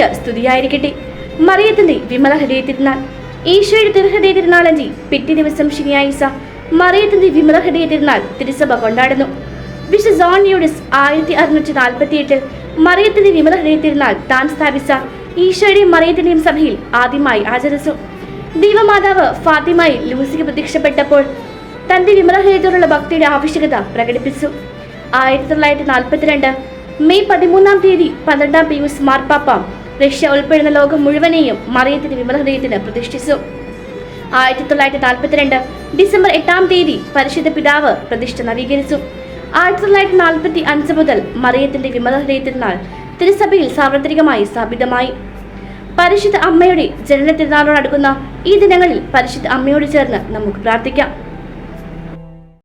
മിശിഹായ്ക്ക് സ്തുതിയായിരിക്കട്ടെ. മറിയത്തിന്റെ വിമല ഹൃദയ തിരുനാൾ. ഈശോയുടെ തിരുഹൃദയ തിരുനാളഞ്ചി പിറ്റേ ദിവസം ശനിയാഴ്ച മറിയത്തിന്റെ വിമല ഹൃദയ തിരുനാൾ തിരുസഭ കൊണ്ടാടുന്നു. വിശുദ്ധ ജോണിയൂഡിസ് 1648 മറിയത്തിന്റെ വിമല ഹൃദയ തിരുനാൾ താൻ സ്ഥാപിച്ച ഈശോയുടെയും മറിയത്തിന്റെയും സഭയിൽ ആദ്യമായി ആചരിച്ചു. ദൈവമാതാവ് ഫാത്തിമയിൽ ലൂസിക്ക് പ്രത്യക്ഷപ്പെട്ടപ്പോൾ തന്റെ വിമല ഹൃദയത്തോടുള്ള ഭക്തിയുടെ ആവശ്യകത പ്രകടിപ്പിച്ചു. 1942 മെയ് 13 12 പിയൂസ് മാർപ്പാപ്പ റഷ്യ ഉൾപ്പെടുന്ന ലോകം മുഴുവനെയും മറിയത്തിന്റെ വിമല ഹൃദയത്തിന് പ്രതിഷ്ഠിച്ചു. 1942 ഡിസംബർ 8 പരിശുദ്ധ പിതാവ് പ്രതിഷ്ഠ നവീകരിച്ചു. 1945 മുതൽ മറിയത്തിന്റെ വിമല ഹൃദയ തിരുനാൾ തിരുസഭയിൽ സാർവത്രികമായി സ്ഥാപിതമായി. പരിശുദ്ധ അമ്മയുടെ ജനന തിരുനാളോടടുക്കുന്ന ഈ ദിനങ്ങളിൽ പരിശുദ്ധ അമ്മയോട് ചേർന്ന് നമുക്ക് പ്രാർത്ഥിക്കാം.